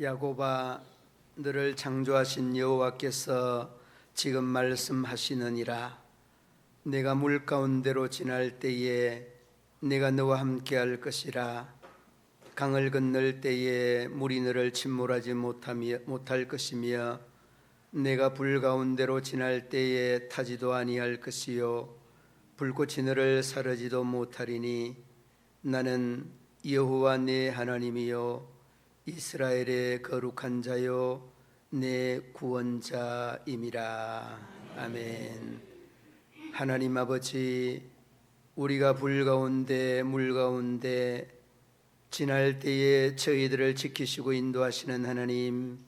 야곱아, 너를 창조하신 여호와께서 지금 말씀하시느니라. 내가 물 가운데로 지날 때에 내가 너와 함께할 것이라. 강을 건널 때에 물이 너를 침몰하지 못할 것이며, 내가 불 가운데로 지날 때에 타지도 아니할 것이요 불꽃이 너를 사르지도 못하리니, 나는 여호와 네 하나님이요 이스라엘의 거룩한 자요 내 구원자임이라. 아멘. 하나님 아버지, 우리가 불 가운데 물 가운데 지날 때에 저희들을 지키시고 인도하시는 하나님,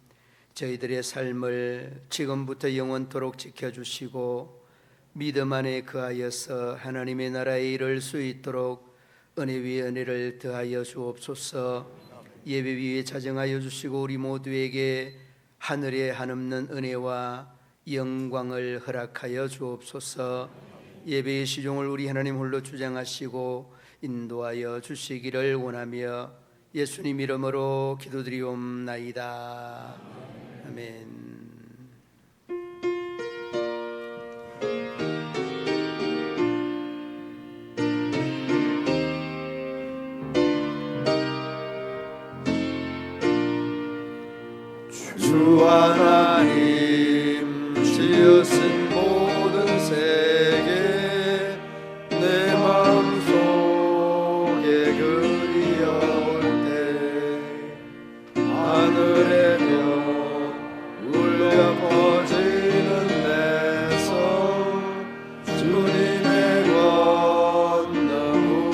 저희들의 삶을 지금부터 영원토록 지켜주시고 믿음 안에 거하여서 하나님의 나라에 이를 수 있도록 은혜 위에 은혜를 더하여 주옵소서. 예배 위에 자정하여 주시고 우리 모두에게 하늘에 한없는 은혜와 영광을 허락하여 주옵소서. 예배의 시종을 우리 하나님 홀로 주장하시고 인도하여 주시기를 원하며 예수님 이름으로 기도드리옵나이다. 아멘. 주 하나님 지으신 모든 세계 내 마음속에 그리어올 때, 하늘의 별 울려 퍼지는 내 손, 주님의 권능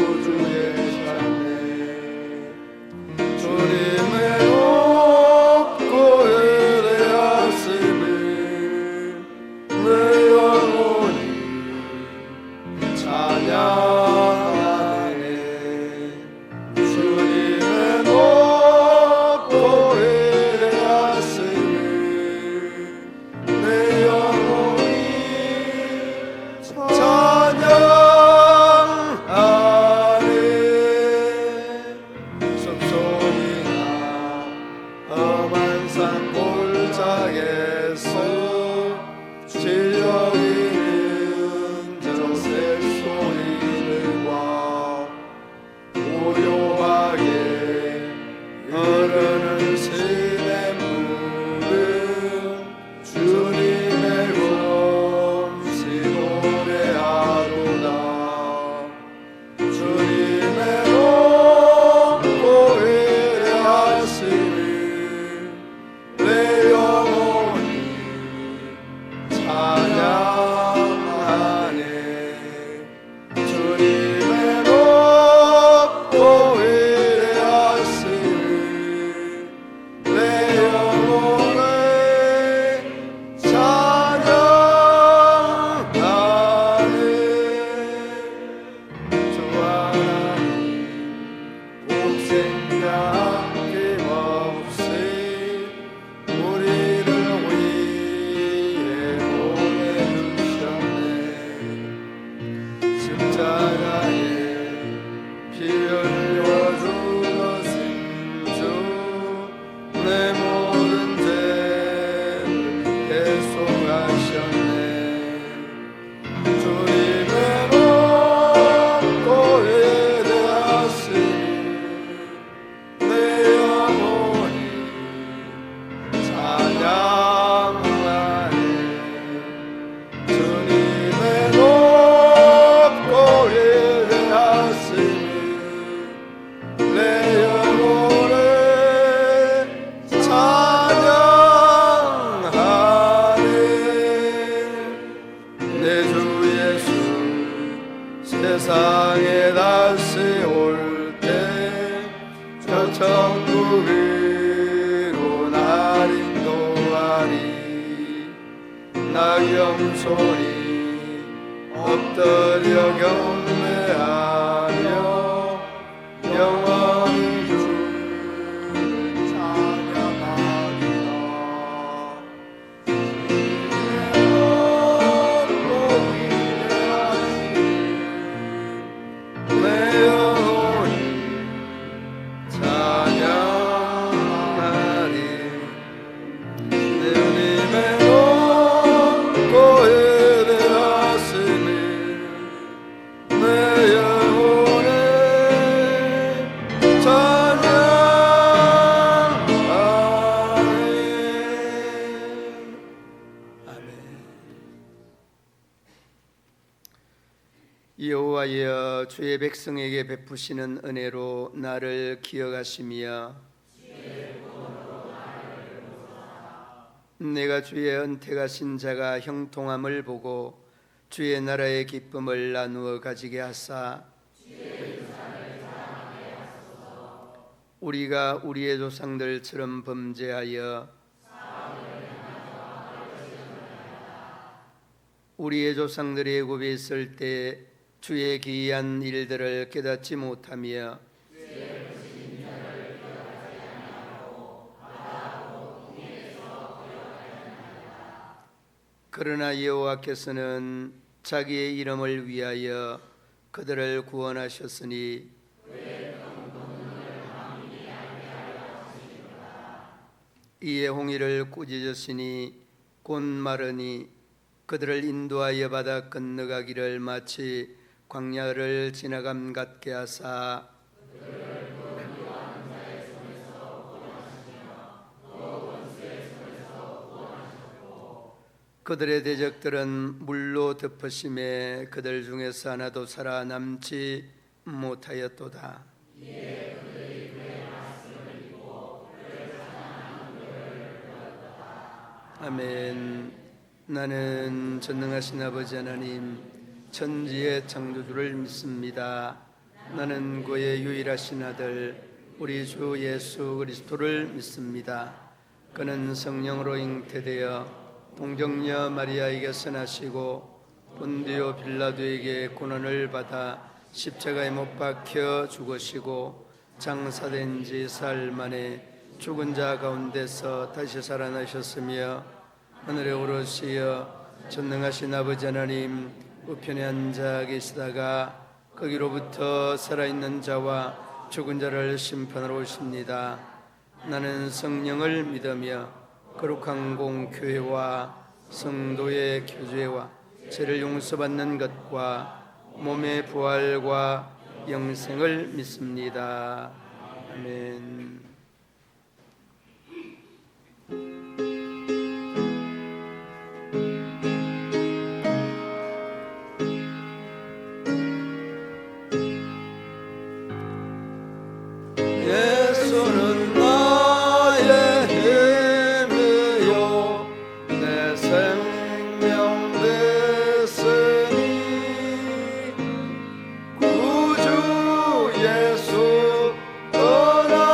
우주에 샤네. 주님의 세상에 다시 올 때 저 천국 위로 날 인도하리. 낙엽 소리 엎드려 경배하며 영원히 주를 찬양하리라. 내 영혼이 찬양하리. 여호와여, 주의 백성에게 베푸시는 은혜로 나를 기억하시며 내가 주의 은택하신 자가 형통함을 보고 주의 나라의 기쁨을 나누어 가지게 하사 우리가 우리의 조상들처럼 범죄하여 우리의 조상들이 애굽에 있을 때 주의 기이한 일들을 깨닫지 못하며 그러나 여호와께서는 자기의 이름을 위하여 그들을 구원하셨으니 이에 홍해를 꾸짖으시니 곧 마르니 그들을 인도하여 바다 건너가기를 마치 광야를 지나감 같게 하사 그들의 대적들은 물로 덮으심에 그들 중에서 하나도 살아남지 못하였도다. 아멘. 나는 전능하신 아버지 하나님 천지의 창조주를 믿습니다. 나는 그의 유일하신 아들 우리 주 예수 그리스도를 믿습니다. 그는 성령으로 잉태되어 동정녀 마리아에게서 나시고 본디오 빌라도에게 고난을 받아 십자가에 못 박혀 죽으시고 장사된 지 사흘 만에 죽은 자 가운데서 다시 살아나셨으며 하늘에 오르시어 전능하신 아버지 하나님 우편에 앉아 계시다가 거기로부터 살아있는 자와 죽은 자를 심판하러 오십니다. 나는 성령을 믿으며 거룩한 공교회와 성도의 교제와 죄를 용서받는 것과 몸의 부활과 영생을 믿습니다. 아멘. 예수는 나의 힘이요 내 생명 됐으니 구주 예수 떠나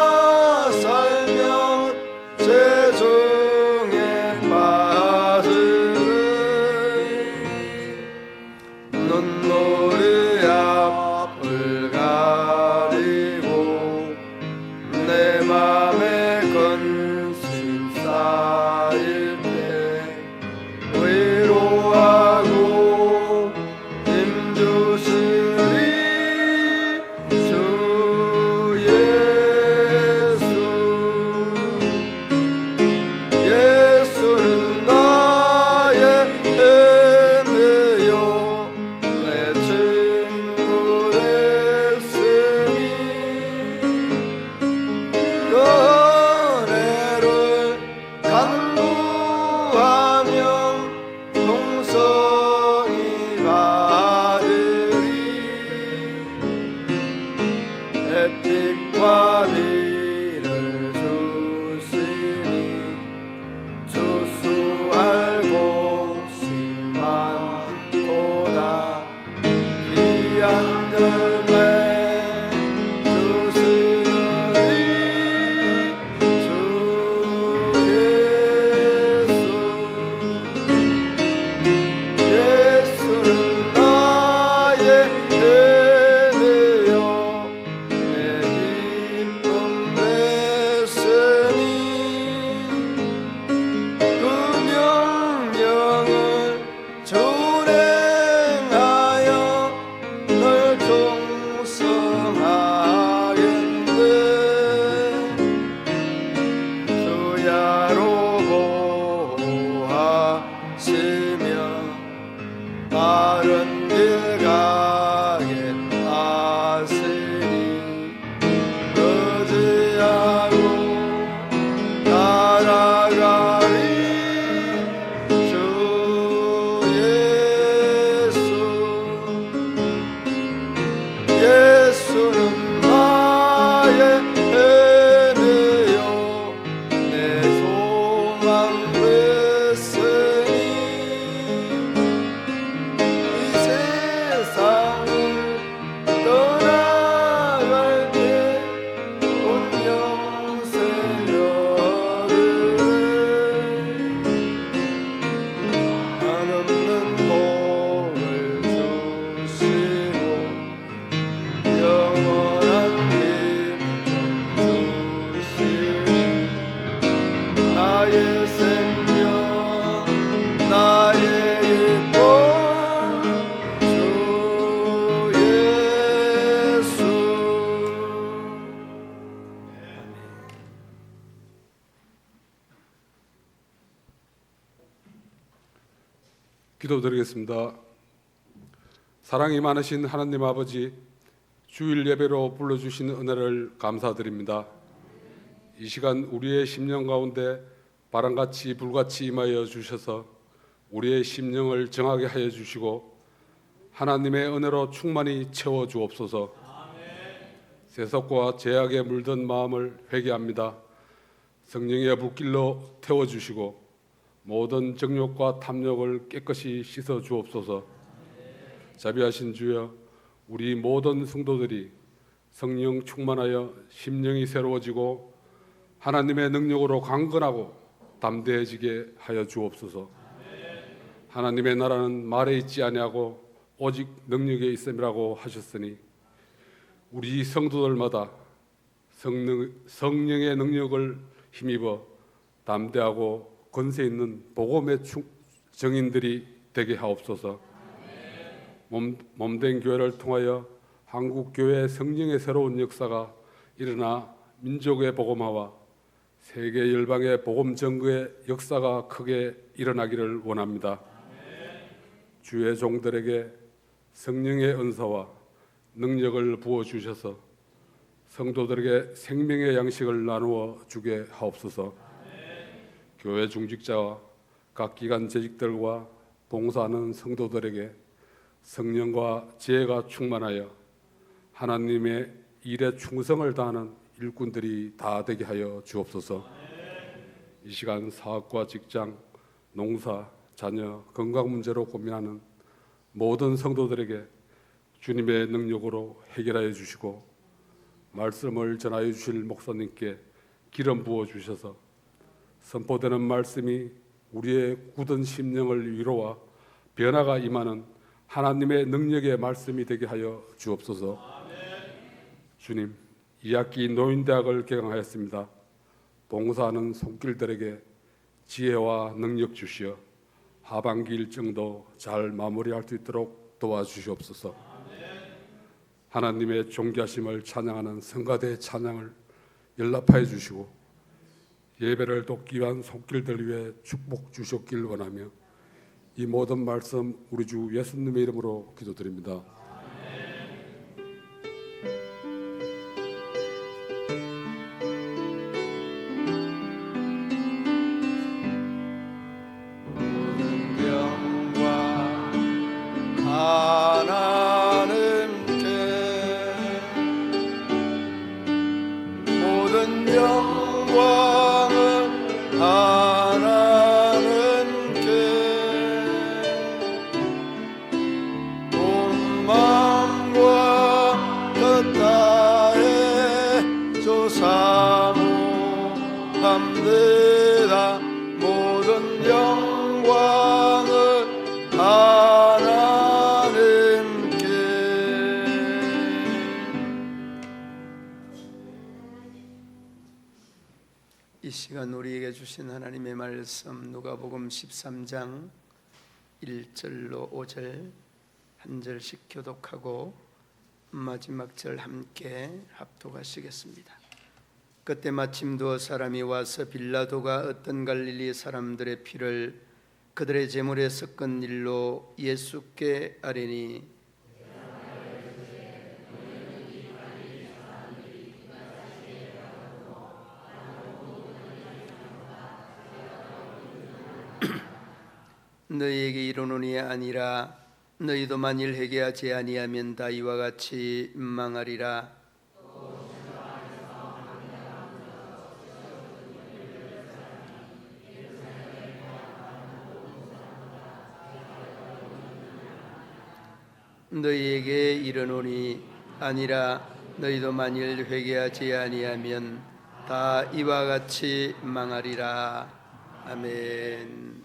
기도드리겠습니다. 사랑이 많으신 하나님 아버지, 주일 예배로 불러주신 은혜를 감사드립니다. 이 시간 우리의 심령 가운데 바람같이 불같이 임하여 주셔서 우리의 심령을 정하게 하여 주시고 하나님의 은혜로 충만히 채워 주옵소서. 세속과 죄악에 물든 마음을 회개합니다. 성령의 불길로 태워주시고 모든 정욕과 탐욕을 깨끗이 씻어 주옵소서. 자비하신 주여, 우리 모든 성도들이 성령 충만하여 심령이 새로워지고 하나님의 능력으로 강건하고 담대해지게 하여 주옵소서. 하나님의 나라는 말에 있지 아니하고 오직 능력에 있음이라고 하셨으니 우리 성도들마다 성령의 능력을 힘입어 담대하고 권세 있는 복음의 정인들이 되게 하옵소서. 몸된 교회를 통하여 한국 교회의 성령의 새로운 역사가 일어나 민족의 복음화와 세계 열방의 복음 전거의 역사가 크게 일어나기를 원합니다. 주의 종들에게 성령의 은사와 능력을 부어 주셔서 성도들에게 생명의 양식을 나누어 주게 하옵소서. 교회 중직자와 각 기관 재직들과 봉사하는 성도들에게 성령과 지혜가 충만하여 하나님의 일에 충성을 다하는 일꾼들이 다 되게 하여 주옵소서. 이 시간 사업과 직장, 농사, 자녀, 건강 문제로 고민하는 모든 성도들에게 주님의 능력으로 해결하여 주시고 말씀을 전하여 주실 목사님께 기름 부어 주셔서 선포되는 말씀이 우리의 굳은 심령을 위로와 변화가 임하는 하나님의 능력의 말씀이 되게 하여 주옵소서. 주님, 2학기 노인대학을 개강하였습니다. 봉사하는 손길들에게 지혜와 능력 주시어 하반기 일정도 잘 마무리할 수 있도록 도와주시옵소서. 하나님의 존귀하심을 찬양하는 성가대 찬양을 연락하여 주시고 예배를 돕기 위한 손길들 위해 축복 주셨길 원하며 이 모든 말씀 우리 주 예수님의 이름으로 기도드립니다. 이 시간 우리에게 주신 하나님의 말씀 누가복음 13장 1절로 5절 한 절씩 교독하고 마지막 절 함께 합독하시겠습니다. 그때 마침 두어 사람이 와서 빌라도가 어떤 갈릴리 사람들의 피를 그들의 제물에 섞은 일로 예수께 아뢰니 너희에게 이르노니 아니라 너희도 만일 회개하지 아니하면 다 이와 같이 망하리라. 너희에게 이르노니 아니라 너희도 만일 회개하지 아니하면 다 이와 같이 망하리라. 아멘.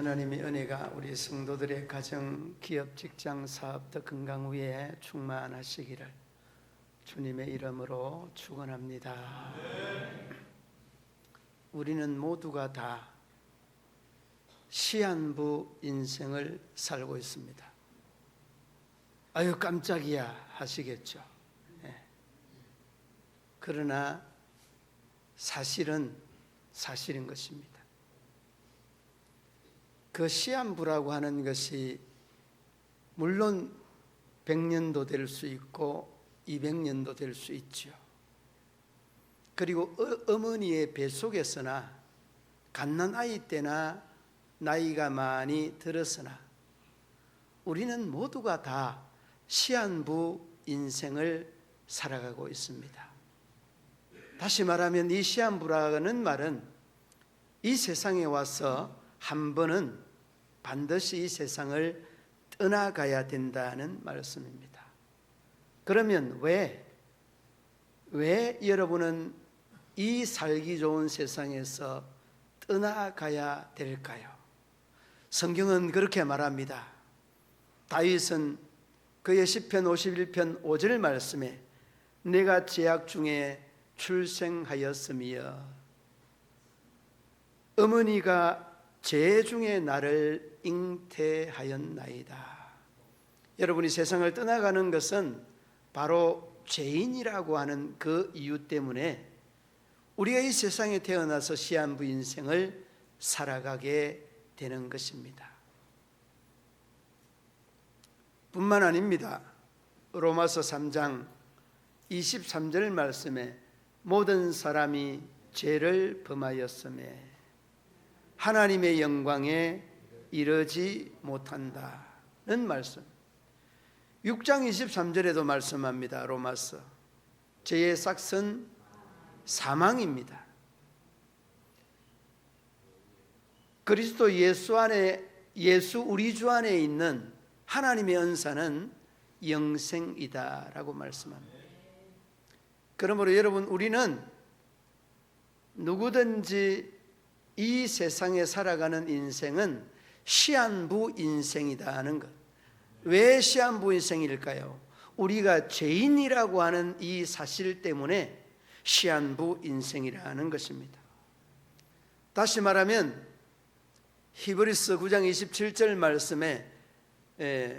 하나님의 은혜가 우리 성도들의 가정, 기업, 직장, 사업 더 건강 위에 충만하시기를 주님의 이름으로 축원합니다. 우리는 모두가 다 시한부 인생을 살고 있습니다. 아유 깜짝이야 하시겠죠. 그러나 사실은 사실인 것입니다. 그 시한부라고 하는 것이 물론 100년도 될 수 있고 200년도 될 수 있죠. 그리고 어머니의 뱃속에서나 갓난아이 때나 나이가 많이 들었으나 우리는 모두가 다 시한부 인생을 살아가고 있습니다. 다시 말하면 이 시한부라는 말은 이 세상에 와서 한 번은 반드시 이 세상을 떠나가야 된다는 말씀입니다. 그러면 왜 여러분은 이 살기 좋은 세상에서 떠나가야 될까요? 성경은 그렇게 말합니다. 다윗은 그의 시편 51편 5절 말씀에 내가 제약 중에 출생하였으며 어머니가 제 중에 나를 잉태하였나이다. 여러분이 세상을 떠나가는 것은 바로 죄인이라고 하는 그 이유 때문에 우리가 이 세상에 태어나서 시한부 인생을 살아가게 되는 것입니다. 뿐만 아닙니다. 로마서 3장 23절 말씀에 모든 사람이 죄를 범하였음에 하나님의 영광에 이르지 못한다는 말씀. 6장 23절에도 말씀합니다. 로마서 죄의 삭은 사망입니다. 그리스도 예수 안에 예수 우리 주 안에 있는 하나님의 은사는 영생이다라고 말씀합니다. 그러므로 여러분 우리는 누구든지 이 세상에 살아가는 인생은 시한부 인생이다는 것. 왜 시한부 인생일까요? 우리가 죄인이라고 하는 이 사실 때문에 시한부 인생이라는 것입니다. 다시 말하면 히브리서 9장 27절 말씀에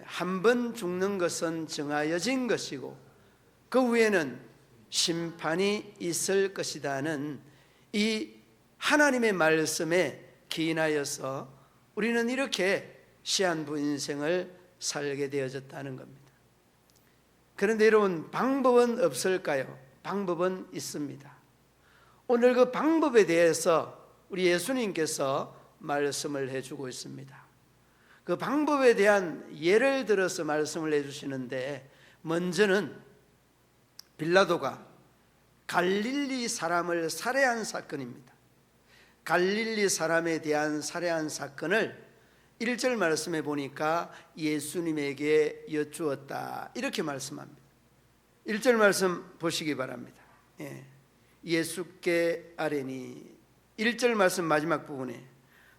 한 번 죽는 것은 정하여진 것이고 그 후에는 심판이 있을 것이다는 이 하나님의 말씀에 기인하여서 우리는 이렇게 시한부 인생을 살게 되어졌다는 겁니다. 그런데 여러분 방법은 없을까요? 방법은 있습니다. 오늘 그 방법에 대해서 우리 예수님께서 말씀을 해주고 있습니다. 그 방법에 대한 예를 들어서 말씀을 해주시는데 먼저는 빌라도가 갈릴리 사람을 살해한 사건입니다. 갈릴리 사람에 대한 살해한 사건을 1절 말씀에 보니까 예수님에게 여쭈었다 이렇게 말씀합니다. 1절 말씀 보시기 바랍니다. 예수께 아뢰니 1절 말씀 마지막 부분에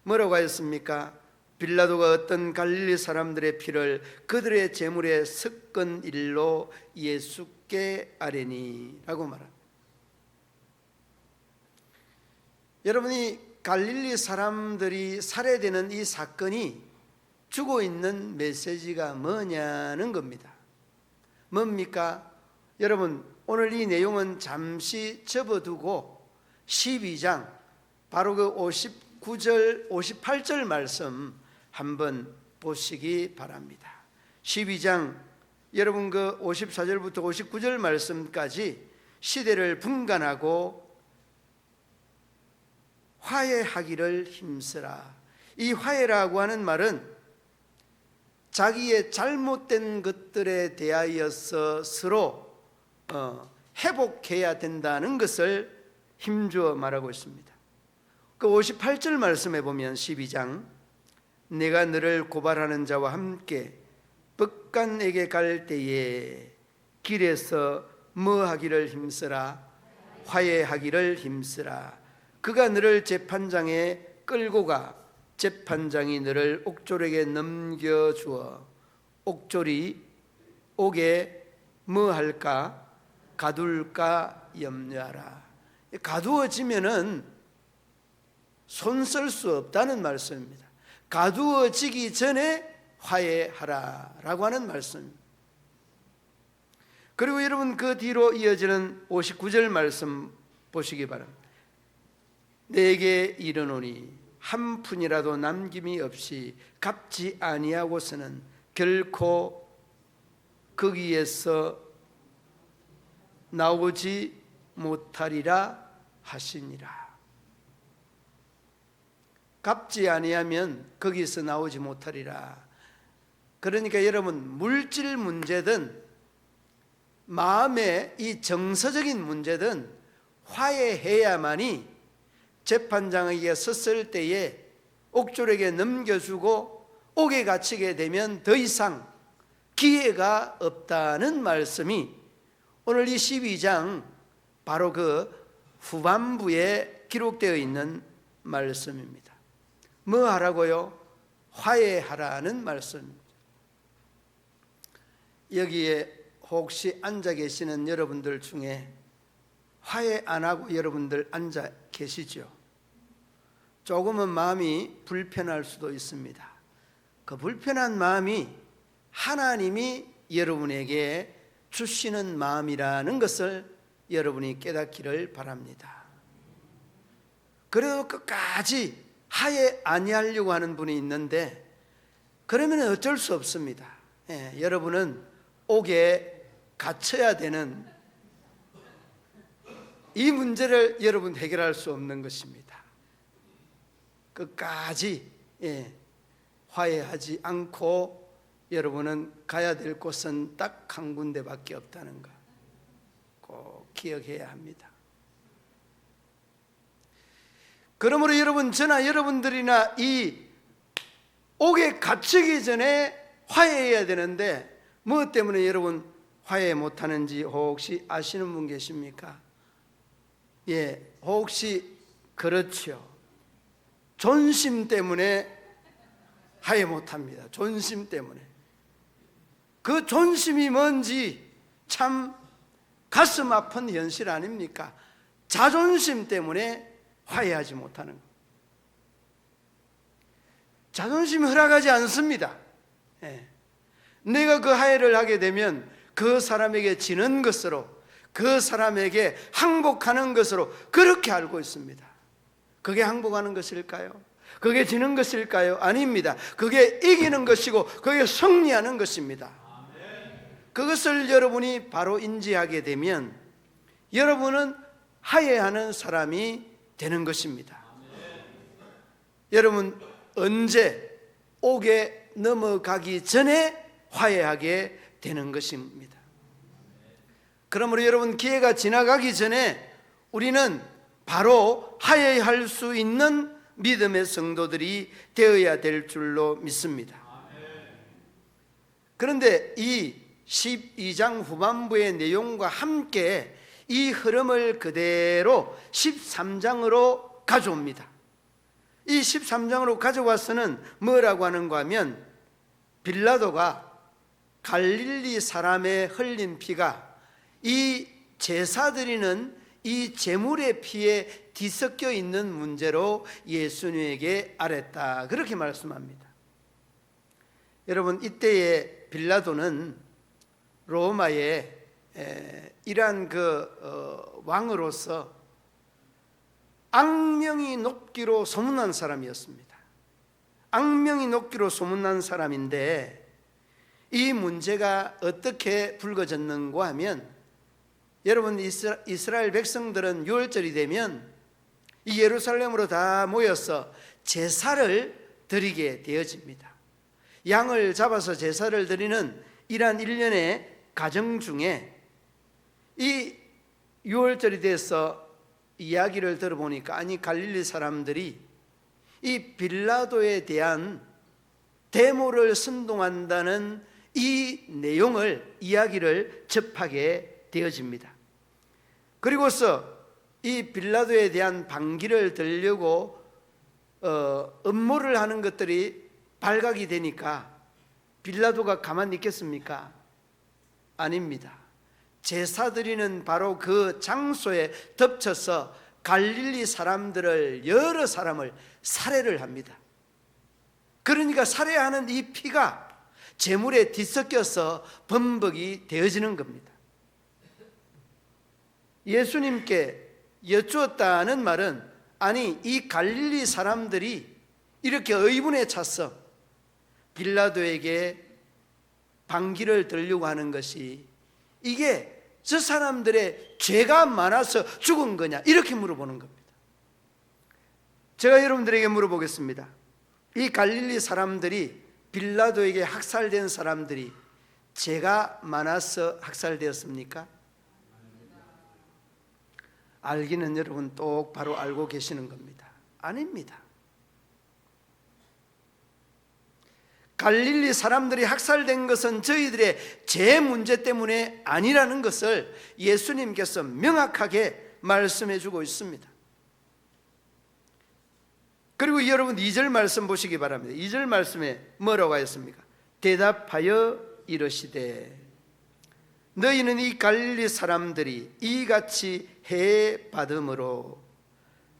뭐라고 하였습니까? 빌라도가 어떤 갈릴리 사람들의 피를 그들의 제물에 섞은 일로 예수께 아뢰니 라고 말합니다. 여러분이 갈릴리 사람들이 살해되는 이 사건이 주고 있는 메시지가 뭐냐는 겁니다. 뭡니까? 여러분 오늘 이 내용은 잠시 접어두고 12장 바로 그 59절 58절 말씀 한번 보시기 바랍니다. 12장 여러분 그 54절부터 59절 말씀까지 시대를 분간하고 화해하기를 힘쓰라. 이 화해라고 하는 말은 자기의 잘못된 것들에 대하여서 서로 회복해야 된다는 것을 힘주어 말하고 있습니다. 그 58절 말씀에 보면 12장 내가 너를 고발하는 자와 함께 법관에게 갈 때에 길에서 뭐 하기를 힘쓰라? 화해하기를 힘쓰라. 그가 너를 재판장에 끌고 가 재판장이 너를 옥졸에게 넘겨주어 옥에 뭐 할까? 가둘까 염려하라. 가두어지면은 손 쓸 수 없다는 말씀입니다. 가두어지기 전에 화해하라라고 하는 말씀입니다. 그리고 여러분 그 뒤로 이어지는 59절 말씀 보시기 바랍니다. 내게 이르노니 한 푼이라도 남김이 없이 갚지 아니하고서는 결코 거기에서 나오지 못하리라 하시니라. 갚지 아니하면 거기서 나오지 못하리라. 그러니까 여러분 물질 문제든 마음의 이 정서적인 문제든 화해해야만이 재판장에게 섰을 때에 옥졸에게 넘겨주고 옥에 갇히게 되면 더 이상 기회가 없다는 말씀이 오늘 이 12장 바로 그 후반부에 기록되어 있는 말씀입니다. 뭐 하라고요? 화해하라는 말씀입니다. 여기에 혹시 앉아 계시는 여러분들 중에 화해 안 하고 여러분들 앉아 계시죠? 조금은 마음이 불편할 수도 있습니다. 그 불편한 마음이 하나님이 여러분에게 주시는 마음이라는 것을 여러분이 깨닫기를 바랍니다. 그래도 끝까지 화해 아니하려고 하는 분이 있는데 그러면 어쩔 수 없습니다. 여러분은 옥에 갇혀야 되는 이 문제를 여러분 해결할 수 없는 것입니다. 끝까지 화해하지 않고 여러분은 가야 될 곳은 딱 한 군데밖에 없다는 것 꼭 기억해야 합니다. 그러므로 여러분, 저나 여러분들이나 이 옥에 갇히기 전에 화해해야 되는데 무엇 때문에 여러분 화해 못하는지 혹시 아시는 분 계십니까? 혹시 그렇죠. 존심 때문에 화해 못합니다. 존심 때문에. 그 존심이 뭔지 참 가슴 아픈 현실 아닙니까? 자존심 때문에 화해하지 못하는 것. 자존심이 허락하지 않습니다. 내가 그 화해를 하게 되면 그 사람에게 지는 것으로, 그 사람에게 항복하는 것으로 그렇게 알고 있습니다. 그게 항복하는 것일까요? 그게 지는 것일까요? 아닙니다. 그게 이기는 것이고 그게 승리하는 것입니다. 그것을 여러분이 바로 인지하게 되면 여러분은 화해하는 사람이 되는 것입니다. 여러분 언제 옥에 넘어가기 전에 화해하게 되는 것입니다. 그러므로 여러분 기회가 지나가기 전에 우리는 바로 화해할 수 있는 믿음의 성도들이 되어야 될 줄로 믿습니다. 그런데 이 12장 후반부의 내용과 함께 이 흐름을 그대로 13장으로 가져옵니다. 이 13장으로 가져와서는 뭐라고 하는가 하면 빌라도가 갈릴리 사람의 흘린 피가 이 제사 드리는 이 제물의 피에 뒤섞여 있는 문제로 예수님에게 아뢰다, 그렇게 말씀합니다. 여러분 이때의 빌라도는 로마의 이러한 왕으로서 악명이 높기로 소문난 사람이었습니다. 악명이 높기로 소문난 사람인데 이 문제가 어떻게 불거졌는가 하면 여러분 이스라엘 백성들은 유월절이 되면 이 예루살렘으로 다 모여서 제사를 드리게 되어집니다. 양을 잡아서 제사를 드리는 이러한 일련의 가정 중에 이 유월절이 돼서 이야기를 들어보니까 아니 갈릴리 사람들이 이 빌라도에 대한 데모를 선동한다는 이 내용을 이야기를 접하게 되어집니다. 그리고서 이 빌라도에 대한 반기를 들려고 음모를 하는 것들이 발각이 되니까 빌라도가 가만히 있겠습니까? 아닙니다. 제사 드리는 바로 그 장소에 덮쳐서 갈릴리 사람들을, 여러 사람을 살해를 합니다. 그러니까 살해하는 이 피가 제물에 뒤섞여서 범벅이 되어지는 겁니다. 예수님께 여쭈었다는 말은, 아니 이 갈릴리 사람들이 이렇게 의문에 차서 빌라도에게 반기를 들려고 하는 것이, 이게 저 사람들의 죄가 많아서 죽은 거냐, 이렇게 물어보는 겁니다. 제가 여러분들에게 물어보겠습니다. 이 갈릴리 사람들이, 빌라도에게 학살된 사람들이 죄가 많아서 학살되었습니까? 알기는 여러분 똑바로 알고 계시는 겁니다. 아닙니다. 갈릴리 사람들이 학살된 것은 저희들의 죄 문제 때문에 아니라는 것을 예수님께서 명확하게 말씀해 주고 있습니다. 그리고 여러분 2절 말씀 보시기 바랍니다. 2절 말씀에 뭐라고 하였습니까? 대답하여 이르시되 너희는 이 갈릴리 사람들이 이같이 해 받음으로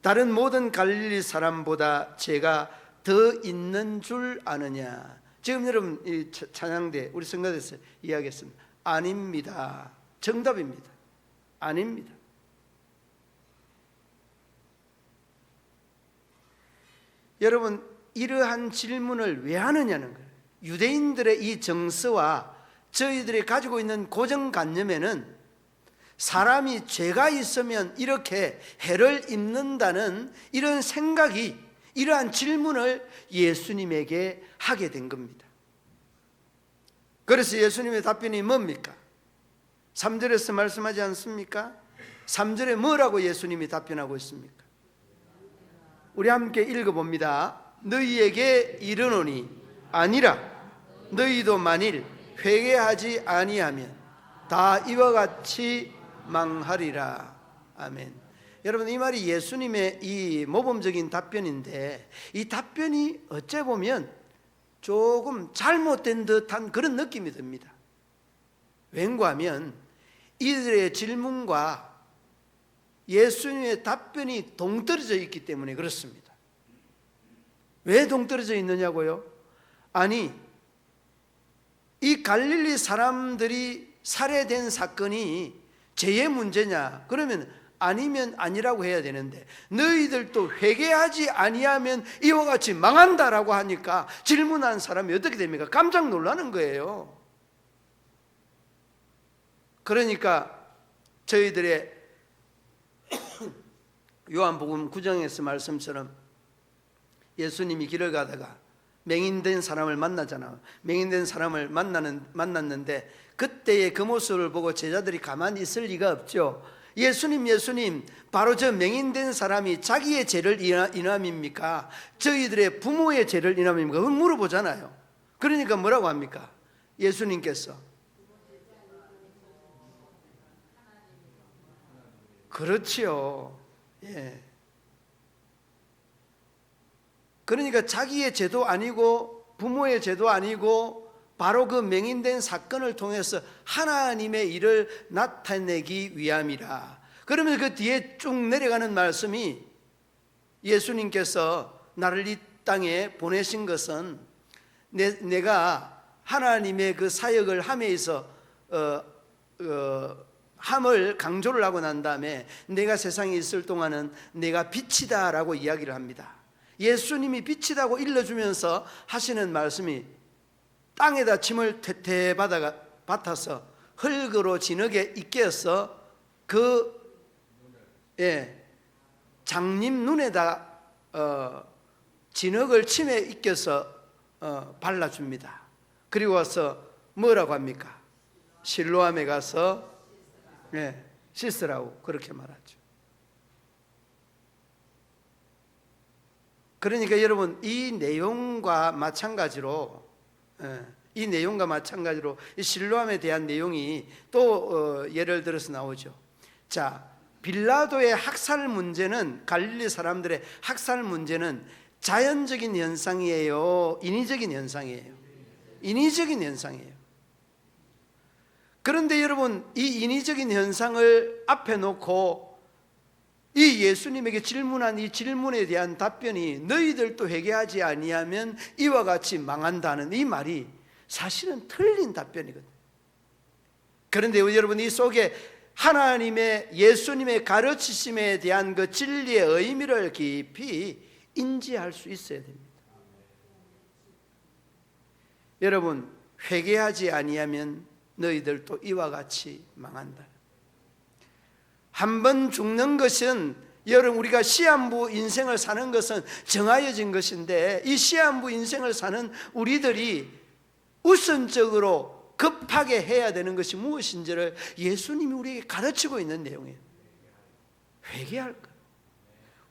다른 모든 갈릴리 사람보다 죄가 더 있는 줄 아느냐. 지금 여러분 이 찬양대 우리 성가대에서 이야기했습니다. 아닙니다. 정답입니다. 아닙니다. 여러분 이러한 질문을 왜 하느냐는 거예요. 유대인들의 이 정서와 저희들이 가지고 있는 고정관념에는 사람이 죄가 있으면 이렇게 해를 입는다는 이런 생각이, 이러한 질문을 예수님에게 하게 된 겁니다. 그래서 예수님의 답변이 뭡니까? 3절에서 말씀하지 않습니까? 3절에 뭐라고 예수님이 답변하고 있습니까? 우리 함께 읽어봅니다. 너희에게 이르노니 아니라 너희도 만일 회개하지 아니하면 다 이와 같이 망하리라. 아멘. 여러분 이 말이 예수님의 이 모범적인 답변인데, 이 답변이 어째 보면 조금 잘못된 듯한 그런 느낌이 듭니다. 왠가 하면 이들의 질문과 예수님의 답변이 동떨어져 있기 때문에 그렇습니다. 왜 동떨어져 있느냐고요? 아니 이 갈릴리 사람들이 살해된 사건이 죄의 문제냐? 그러면 아니면 아니라고 해야 되는데, 너희들도 회개하지 아니하면 이와 같이 망한다라고 하니까 질문한 사람이 어떻게 됩니까? 깜짝 놀라는 거예요. 그러니까 저희들의 요한복음 9장에서 말씀처럼 예수님이 길을 가다가 맹인된 사람을 만나잖아. 맹인된 사람을 만났는데 그때의 그 모습을 보고 제자들이 가만히 있을 리가 없죠. 예수님, 바로 저 맹인된 사람이 자기의 죄를 인함입니까? 저희들의 부모의 죄를 인함입니까? 그걸 물어보잖아요. 그러니까 뭐라고 합니까? 예수님께서 그렇지요. 예. 그러니까 자기의 죄도 아니고 부모의 죄도 아니고 바로 그 맹인된 사건을 통해서 하나님의 일을 나타내기 위함이라. 그러면 그 뒤에 쭉 내려가는 말씀이, 예수님께서 나를 이 땅에 보내신 것은 내가 하나님의 그 사역을 함에 있어 함을 강조를 하고 난 다음에 내가 세상에 있을 동안은 내가 빛이다 라고 이야기를 합니다. 예수님이 빛이라고 일러주면서 하시는 말씀이, 땅에다 짐을 퇴퇴 받아서 흙으로 진흙에 이겨서 그 장님 눈에다 진흙을 침에 익혀서 발라줍니다. 그리고 와서 뭐라고 합니까? 실로암에 가서 씻으라고 그렇게 말하죠. 그러니까 여러분 이 내용과 마찬가지로 이 실로암에 대한 내용이 또 예를 들어서 나오죠. 자, 빌라도의 학살 문제는, 갈릴리 사람들의 학살 문제는 자연적인 현상이에요? 인위적인 현상이에요? 인위적인 현상이에요. 그런데 여러분, 이 인위적인 현상을 앞에 놓고 이 예수님에게 질문한 이 질문에 대한 답변이 너희들도 회개하지 아니하면 이와 같이 망한다는 이 말이 사실은 틀린 답변이거든요. 그런데 여러분, 이 속에 하나님의 예수님의 가르치심에 대한 그 진리의 의미를 깊이 인지할 수 있어야 됩니다. 여러분, 회개하지 아니하면 너희들도 이와 같이 망한다. 한 번 죽는 것은, 여러분, 우리가 시한부 인생을 사는 것은 정하여진 것인데, 이 시한부 인생을 사는 우리들이 우선적으로 급하게 해야 되는 것이 무엇인지를 예수님이 우리에게 가르치고 있는 내용이에요. 회개할 것.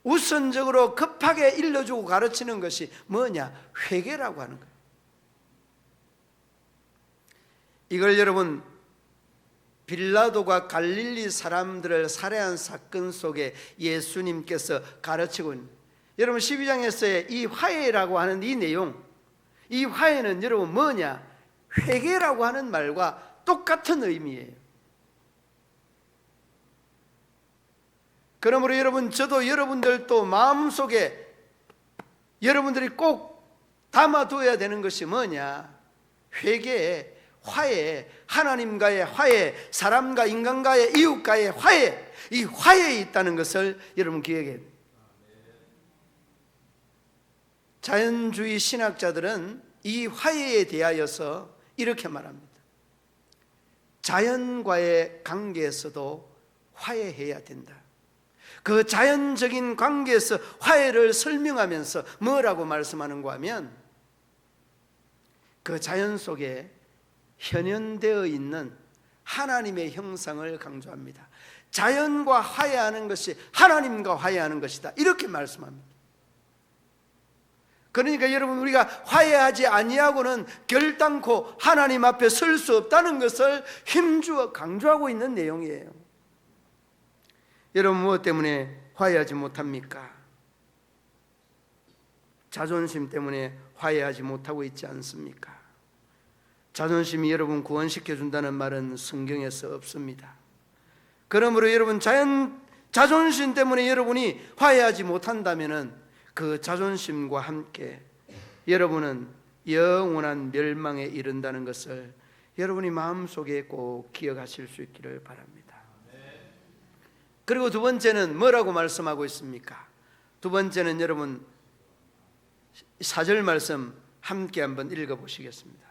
우선적으로 급하게 일러주고 가르치는 것이 뭐냐? 회개라고 하는 거예요. 이걸 여러분, 빌라도가 갈릴리 사람들을 살해한 사건 속에 예수님께서 가르치고 있는, 여러분 12장에서의 이 화해라고 하는 이 내용, 이 화해는 여러분 뭐냐? 회개라고 하는 말과 똑같은 의미예요. 그러므로 여러분, 저도 여러분들도 마음속에 여러분들이 꼭 담아둬야 되는 것이 뭐냐? 회개, 화해, 하나님과의 화해, 사람과 인간과의, 이웃과의 화해, 이 화해에 있다는 것을 여러분 기억해야 돼요. 자연주의 신학자들은 이 화해에 대하여서 이렇게 말합니다. 자연과의 관계에서도 화해해야 된다. 그 자연적인 관계에서 화해를 설명하면서 뭐라고 말씀하는가 하면, 그 자연 속에 현현되어 있는 하나님의 형상을 강조합니다. 자연과 화해하는 것이 하나님과 화해하는 것이다, 이렇게 말씀합니다. 그러니까 여러분, 우리가 화해하지 아니하고는 결단코 하나님 앞에 설 수 없다는 것을 힘주어 강조하고 있는 내용이에요. 여러분, 무엇 때문에 화해하지 못합니까? 자존심 때문에 화해하지 못하고 있지 않습니까? 자존심이 여러분 구원시켜준다는 말은 성경에서 없습니다. 그러므로 여러분, 자존심 때문에 여러분이 화해하지 못한다면 그 자존심과 함께 여러분은 영원한 멸망에 이른다는 것을 여러분이 마음속에 꼭 기억하실 수 있기를 바랍니다. 그리고 두 번째는 뭐라고 말씀하고 있습니까? 두 번째는 여러분 4절 말씀 함께 한번 읽어보시겠습니다.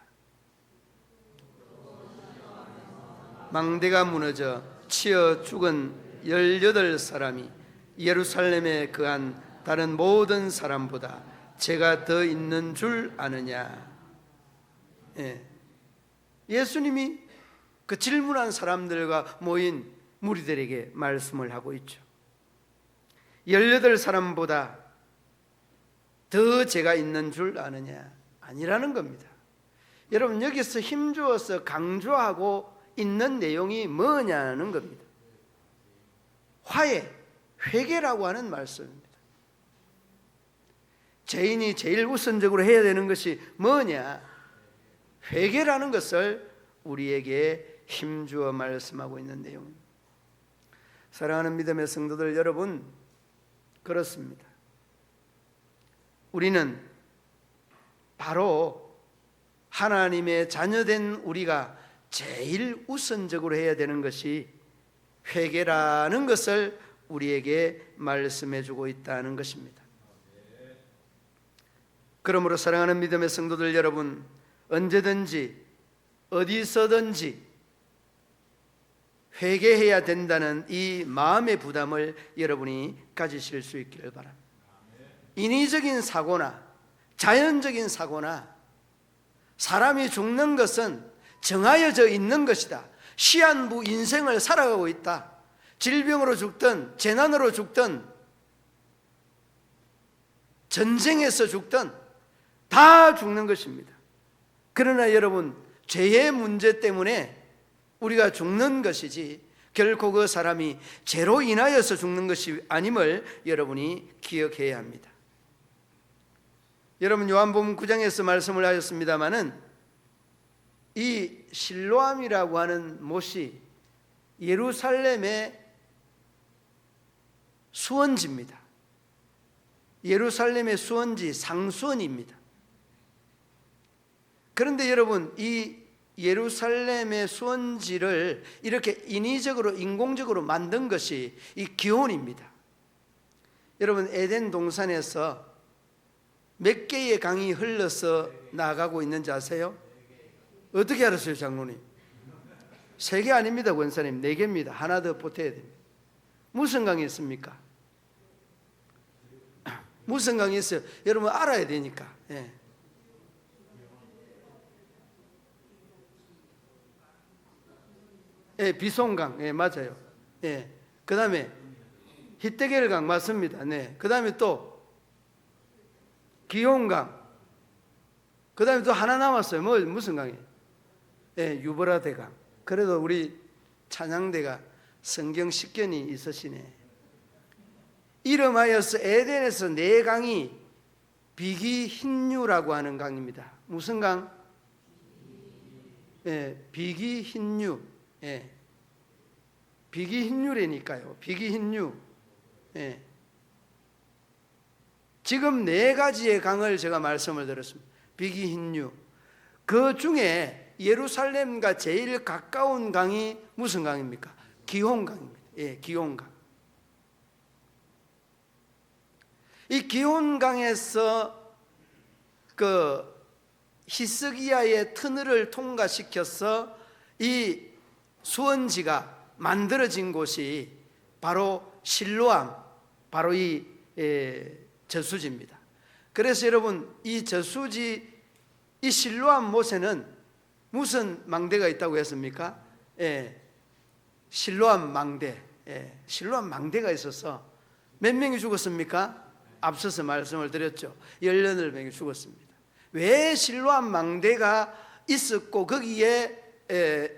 망대가 무너져 치어 죽은 18사람이 예루살렘에 거한 다른 모든 사람보다 죄가 더 있는 줄 아느냐? 예수님이 그 질문한 사람들과 모인 무리들에게 말씀을 하고 있죠. 18사람보다 더 죄가 있는 줄 아느냐? 아니라는 겁니다. 여러분, 여기서 힘주어서 강조하고 있는 내용이 뭐냐는 겁니다. 화해, 회개라고 하는 말씀입니다. 죄인이 제일 우선적으로 해야 되는 것이 뭐냐? 회개라는 것을 우리에게 힘주어 말씀하고 있는 내용입니다. 사랑하는 믿음의 성도들 여러분, 그렇습니다. 우리는 바로 하나님의 자녀된 우리가 제일 우선적으로 해야 되는 것이 회개라는 것을 우리에게 말씀해 주고 있다는 것입니다. 그러므로 사랑하는 믿음의 성도들 여러분, 언제든지 어디서든지 회개해야 된다는 이 마음의 부담을 여러분이 가지실 수 있기를 바랍니다. 인위적인 사고나 자연적인 사고나 사람이 죽는 것은 정하여져 있는 것이다. 시한부 인생을 살아가고 있다. 질병으로 죽든 재난으로 죽든 전쟁에서 죽든 다 죽는 것입니다. 그러나 여러분, 죄의 문제 때문에 우리가 죽는 것이지 결코 그 사람이 죄로 인하여서 죽는 것이 아님을 여러분이 기억해야 합니다. 여러분 요한복음 9장에서 말씀을 하셨습니다마는 이 실로암이라고 하는 못이 예루살렘의 수원지입니다. 예루살렘의 수원지 상수원입니다. 그런데 여러분 이 예루살렘의 수원지를 이렇게 인위적으로 인공적으로 만든 것이 이 기온입니다. 여러분 에덴 동산에서 몇 개의 강이 흘러서 나가고 있는지 아세요? 어떻게 알았어요, 장로님? 3개 아닙니다, 권사님. 4개입니다. 하나 더 보태야 됩니다. 무슨 강이 있습니까? 무슨 강이 있어요? 여러분 알아야 되니까. 예. 예, 비송강. 예, 맞아요. 예. 그 다음에 히데겔강 맞습니다. 네. 그 다음에 또 기온강. 그 다음에 또 하나 남았어요. 무슨 강이에요? 예, 유브라데강. 그래도 우리 찬양대가 성경 식견이 있으시네. 이름하여서 에덴에서 4강이 비기힌유라고 하는 강입니다. 무슨 강? 예, 비기힌유. 예, 비기힌유라니까요. 비기힌유. 예. 지금 4가지의 강을 제가 말씀을 드렸습니다. 비기힌유. 그 중에 예루살렘과 제일 가까운 강이 무슨 강입니까? 기혼강입니다. 예, 기혼강. 이 기혼강에서 그 히스기야의 터널을 통과시켜서 이 수원지가 만들어진 곳이 바로 실로암, 바로 이 저수지입니다. 그래서 여러분 이 저수지, 이 실로암 못에는 무슨 망대가 있다고 했습니까? 예, 실로암 망대. 예, 실로암 망대가 있어서 몇 명이 죽었습니까? 앞서서 말씀을 드렸죠. 18명이 죽었습니다. 왜 실로암 망대가 있었고 거기에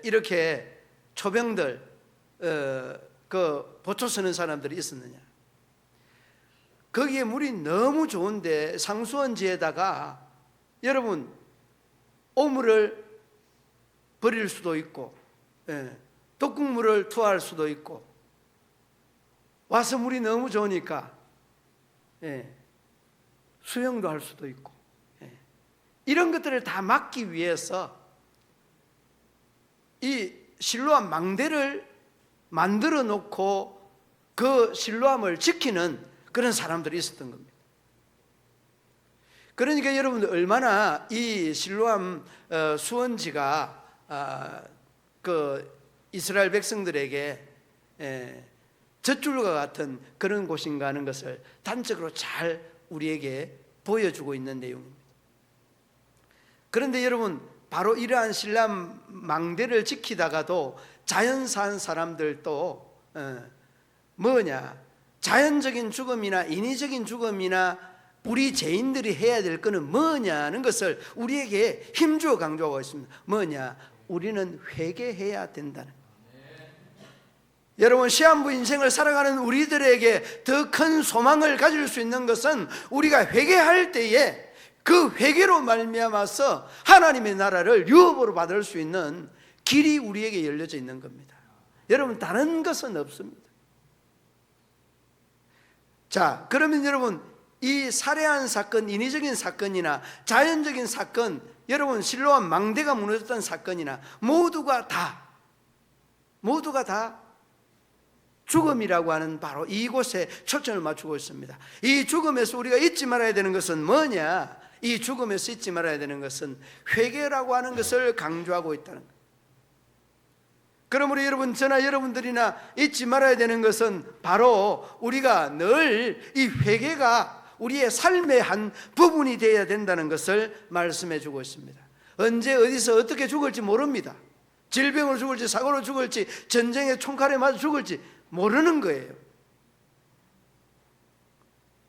이렇게 초병들, 그 보초 서는 사람들이 있었느냐? 거기에 물이 너무 좋은데 상수원지에다가 여러분 오물을 버릴 수도 있고, 독극물을 투하할 수도 있고, 와서 물이 너무 좋으니까 수영도 할 수도 있고, 이런 것들을 다 막기 위해서 이 실로암 망대를 만들어 놓고 그 실로암을 지키는 그런 사람들이 있었던 겁니다. 그러니까 여러분들 얼마나 이 실로암 수원지가 그 이스라엘 백성들에게 젖줄과 같은 그런 곳인가 하는 것을 단적으로 잘 우리에게 보여주고 있는 내용입니다. 그런데 여러분 바로 이러한 실로암 망대를 지키다가도 자연사한 사람들도 뭐냐, 자연적인 죽음이나 인위적인 죽음이나 우리 죄인들이 해야 될 것은 뭐냐는 것을 우리에게 힘주어 강조하고 있습니다. 뭐냐? 우리는 회개해야 된다는. 여러분 시한부 인생을 살아가는 우리들에게 더 큰 소망을 가질 수 있는 것은 우리가 회개할 때에 그 회개로 말미암아서 하나님의 나라를 유업으로 받을 수 있는 길이 우리에게 열려져 있는 겁니다. 여러분 다른 것은 없습니다. 자, 그러면 여러분 이 살해한 사건, 인위적인 사건이나 자연적인 사건, 여러분 실로암 망대가 무너졌던 사건이나 모두가 다 죽음이라고 하는 바로 이곳에 초점을 맞추고 있습니다. 이 죽음에서 우리가 잊지 말아야 되는 것은 뭐냐? 이 죽음에서 잊지 말아야 되는 것은 회개라고 하는 것을 강조하고 있다는 것. 그러므로 여러분, 저나 여러분들이나 잊지 말아야 되는 것은 바로 우리가 늘 이 회개가 우리의 삶의 한 부분이 되어야 된다는 것을 말씀해 주고 있습니다. 언제 어디서 어떻게 죽을지 모릅니다. 질병으로 죽을지 사고로 죽을지 전쟁의 총칼에 맞아 죽을지 모르는 거예요.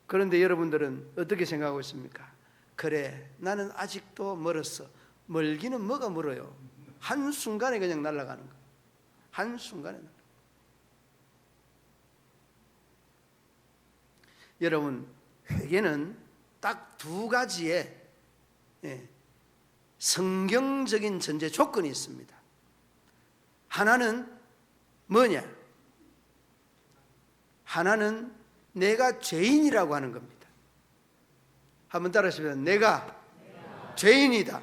그런데 여러분들은 어떻게 생각하고 있습니까? 그래, 나는 아직도 멀었어. 멀기는 뭐가 멀어요? 한순간에 그냥 날아가는 거예요. 한순간에. 여러분, 회개는 딱 두 가지의 성경적인 전제 조건이 있습니다. 하나는 뭐냐? 하나는 내가 죄인이라고 하는 겁니다. 한번 따라하시면 내가 죄인이다.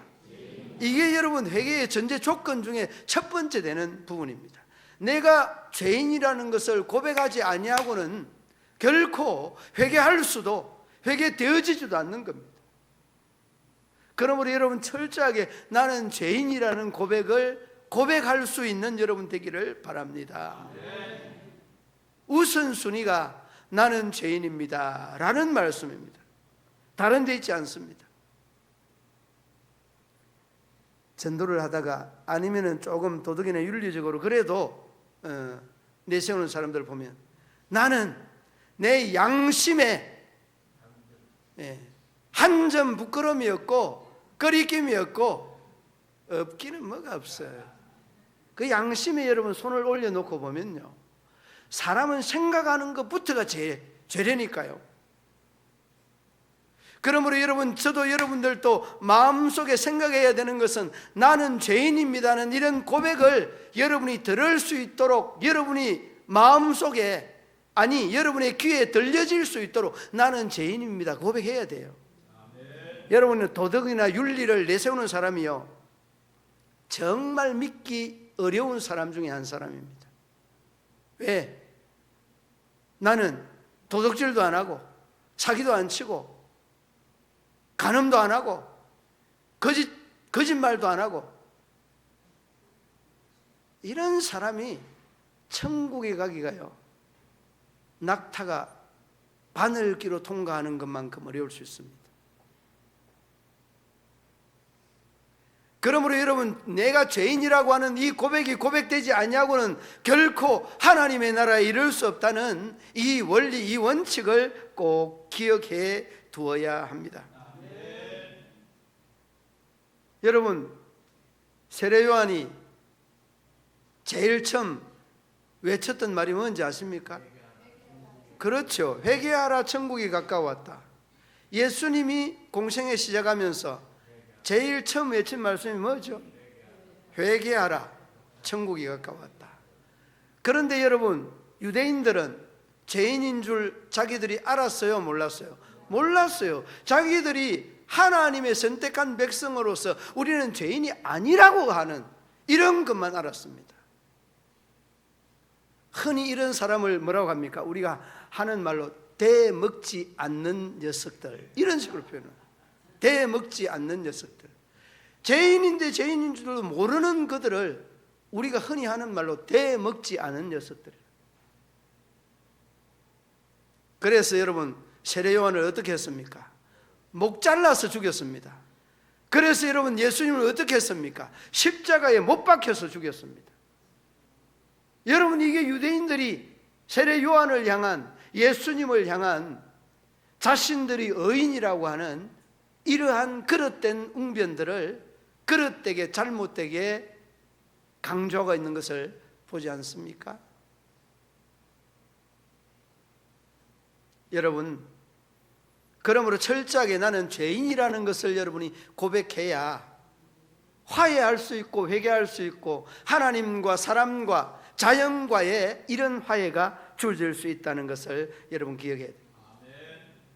이게 여러분 회개의 전제 조건 중에 첫 번째 되는 부분입니다. 내가 죄인이라는 것을 고백하지 아니하고는 결코 회개할 수도 회개되어지지도 않는 겁니다. 그러므로 여러분 철저하게 나는 죄인이라는 고백을 고백할 수 있는 여러분 되기를 바랍니다. 우선순위가 나는 죄인입니다 라는 말씀입니다. 다른 데 있지 않습니다. 전도를 하다가 아니면은 조금 도덕이나 윤리적으로 그래도 내세우는 사람들을 보면 나는 내 양심에 한 점 부끄러움이 없고 거리낌이 없고 없기는 뭐가 없어요. 그 양심에 여러분 손을 올려놓고 보면요, 사람은 생각하는 것부터가 죄라니까요. 그러므로 여러분, 저도 여러분들도 마음속에 생각해야 되는 것은 나는 죄인입니다는 이런 고백을 여러분이 들을 수 있도록, 여러분이 마음속에, 아니 여러분의 귀에 들려질 수 있도록 나는 죄인입니다 고백해야 돼요. 여러분은 도덕이나 윤리를 내세우는 사람이요, 정말 믿기 어려운 사람 중에 한 사람입니다. 왜? 나는 도덕질도 안 하고 사기도 안 치고 간음도 안 하고 거짓말도 안 하고, 이런 사람이 천국에 가기가요 낙타가 바늘기로 통과하는 것만큼 어려울 수 있습니다. 그러므로 여러분, 내가 죄인이라고 하는 이 고백이 고백되지 않냐고는 결코 하나님의 나라에 이를 수 없다는 이 원리, 이 원칙을 꼭 기억해 두어야 합니다. 여러분, 세례 요한이 제일 처음 외쳤던 말이 뭔지 아십니까? 그렇죠. 회개하라, 천국이 가까웠다. 예수님이 공생애 시작하면서 제일 처음 외친 말씀이 뭐죠? 회개하라, 천국이 가까웠다. 그런데 여러분, 유대인들은 죄인인 줄 자기들이 알았어요, 몰랐어요? 몰랐어요. 자기들이 하나님의 선택한 백성으로서 우리는 죄인이 아니라고 하는 이런 것만 알았습니다. 흔히 이런 사람을 뭐라고 합니까? 우리가 하는 말로 대먹지 않는 녀석들, 이런 식으로 표현해요. 대먹지 않는 녀석들. 죄인인데 죄인인 줄도 모르는 그들을 우리가 흔히 하는 말로 대먹지 않은 녀석들. 그래서 여러분, 세례 요한을 어떻게 했습니까? 목 잘라서 죽였습니다. 그래서 여러분, 예수님을 어떻게 했습니까? 십자가에 못 박혀서 죽였습니다. 여러분, 이게 유대인들이 세례 요한을 향한, 예수님을 향한 자신들이 의인이라고 하는 이러한 그릇된 웅변들을 그릇되게 잘못되게 강조하고 있는 것을 보지 않습니까? 여러분, 그러므로 철저하게 나는 죄인이라는 것을 여러분이 고백해야 화해할 수 있고 회개할 수 있고 하나님과 사람과 자연과의 이런 화해가 주어질 수 있다는 것을 여러분 기억해야 돼요.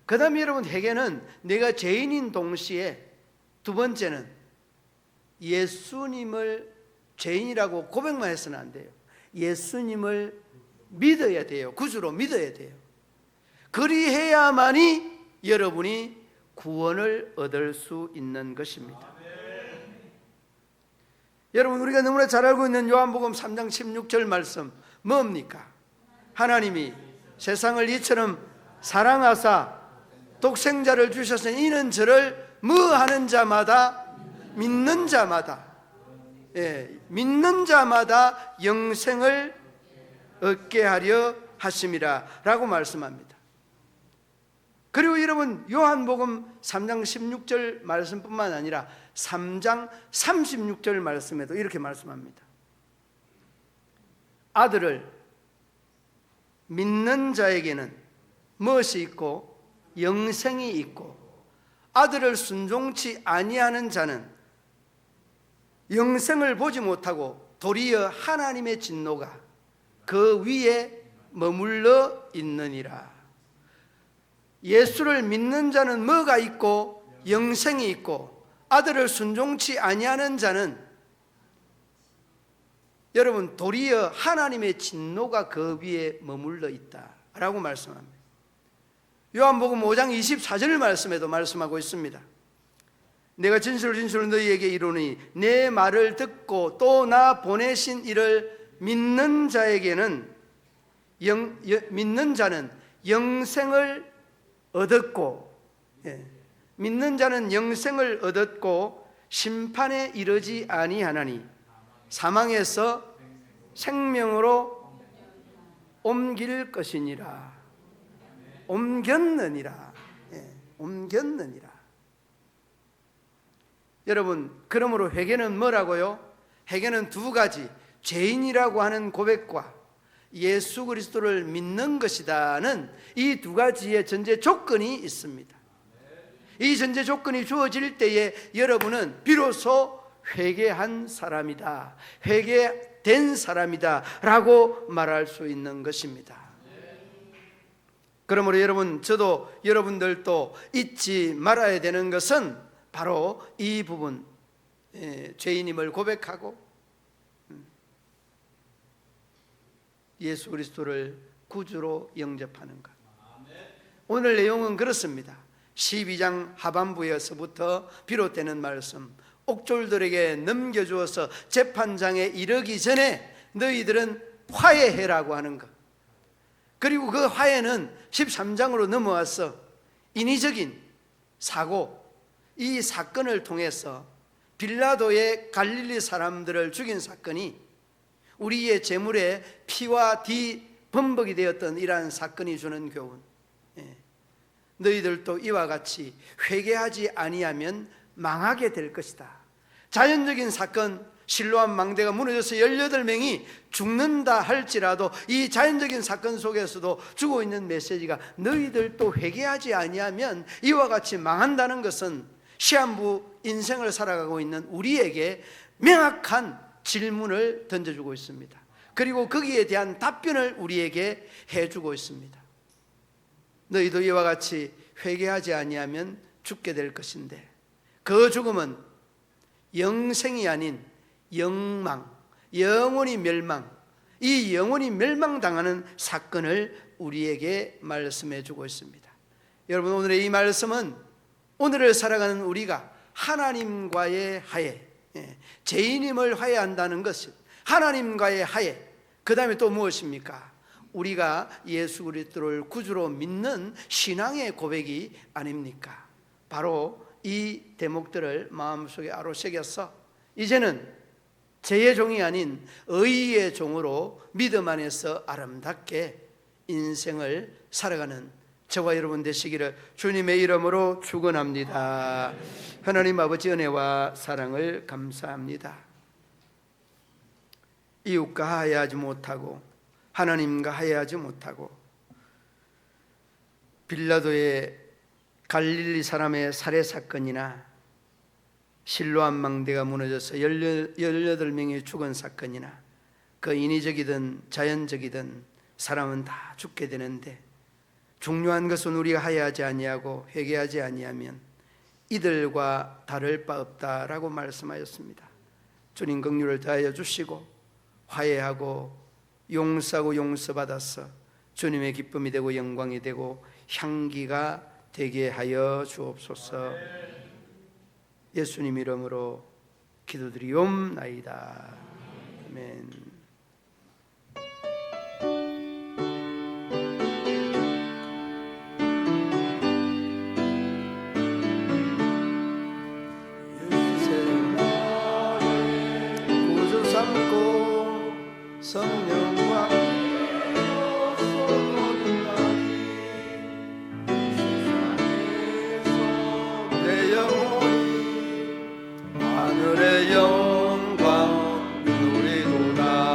그 다음에 여러분, 회개는 내가 죄인인 동시에 두 번째는 예수님을 죄인이라고 고백만 해서는 안 돼요. 예수님을 믿어야 돼요. 구주로 믿어야 돼요. 그리해야만이 여러분이 구원을 얻을 수 있는 것입니다. 여러분, 우리가 너무나 잘 알고 있는 요한복음 3장 16절 말씀 뭡니까? 하나님이 세상을 이처럼 사랑하사 독생자를 주셨으니 이는 저를 뭐하는 자마다, 믿는 자마다, 믿는 자마다 영생을 얻게 하려 하심이라 라고 말씀합니다. 그리고 여러분, 요한복음 3장 16절 말씀뿐만 아니라 3장 36절 말씀에도 이렇게 말씀합니다. 아들을 믿는 자에게는 무엇이 있고 영생이 있고 아들을 순종치 아니하는 자는 영생을 보지 못하고 도리어 하나님의 진노가 그 위에 머물러 있느니라. 예수를 믿는 자는 뭐가 있고 영생이 있고, 아들을 순종치 아니하는 자는 여러분 도리어 하나님의 진노가 그 위에 머물러 있다라고 말씀합니다. 요한복음 5장 24절 말씀에도 말씀하고 있습니다. 내가 진실로 너희에게 이르노니 내 말을 듣고 또 나 보내신 이를 믿는 자에게는 믿는 자는 영생을 얻었고, 믿는 자는 영생을 얻었고 심판에 이르지 아니하나니 사망에서 생명으로 옮길 것이니라. 옮겼느니라. 옮겼느니라. 여러분, 그러므로 회개는 뭐라고요? 회개는 두 가지, 죄인이라고 하는 고백과 예수 그리스도를 믿는 것이다는 이 두 가지의 전제 조건이 있습니다. 이 전제 조건이 주어질 때에 여러분은 비로소 회개한 사람이다, 회개된 사람이다 라고 말할 수 있는 것입니다. 그러므로 여러분, 저도 여러분들도 잊지 말아야 되는 것은 바로 이 부분, 죄인임을 고백하고 예수 그리스도를 구주로 영접하는 것. 오늘 내용은 그렇습니다. 12장 하반부에서부터 비롯되는 말씀, 옥졸들에게 넘겨주어서 재판장에 이르기 전에 너희들은 화해해라고 하는 것. 그리고 그 화해는 13장으로 넘어와서 인위적인 사고, 이 사건을 통해서 빌라도의 갈릴리 사람들을 죽인 사건이 우리의 재물에 피와 디 범벅이 되었던 이러한 사건이 주는 교훈. 너희들도 이와 같이 회개하지 아니하면 망하게 될 것이다. 자연적인 사건, 실로암 망대가 무너져서 18명이 죽는다 할지라도 이 자연적인 사건 속에서도 주고 있는 메시지가 너희들도 회개하지 아니하면 이와 같이 망한다는 것은 시한부 인생을 살아가고 있는 우리에게 명확한 질문을 던져주고 있습니다. 그리고 거기에 대한 답변을 우리에게 해주고 있습니다. 너희도 이와 같이 회개하지 아니하면 죽게 될 것인데 그 죽음은 영생이 아닌 영망, 영원히 멸망, 이 영원히 멸망당하는 사건을 우리에게 말씀해 주고 있습니다. 여러분, 오늘의 이 말씀은 오늘을 살아가는 우리가 하나님과의 화해, 죄인임을 화해한다는 것은 하나님과의 화해, 그 다음에 또 무엇입니까? 우리가 예수 그리스도를 구주로 믿는 신앙의 고백이 아닙니까? 바로 이 대목들을 마음속에 아로새겨서 이제는 죄의 종이 아닌 의의 종으로 믿음 안에서 아름답게 인생을 살아가는 저와 여러분 되시기를 주님의 이름으로 축원합니다. 하나님 아버지 은혜와 사랑을 감사합니다. 이웃과 화해하지 못하고 하나님과 화해하지 못하고 빌라도의 갈릴리 사람의 살해 사건이나 실로암 망대가 무너져서 18명이 죽은 사건이나 그 인위적이든 자연적이든 사람은 다 죽게 되는데 중요한 것은 우리가 화해하지 아니하고 회개하지 아니하면 이들과 다를 바 없다라고 말씀하였습니다. 주님 긍휼을 다하여 주시고 화해하고 용서하고 용서받아서 주님의 기쁨이 되고 영광이 되고 향기가 되게 하여 주옵소서. 예수님 이름으로 기도드리옵나이다. 아멘. 구주 삼고 성령과 내 영혼이 하늘의 영광 누리도다.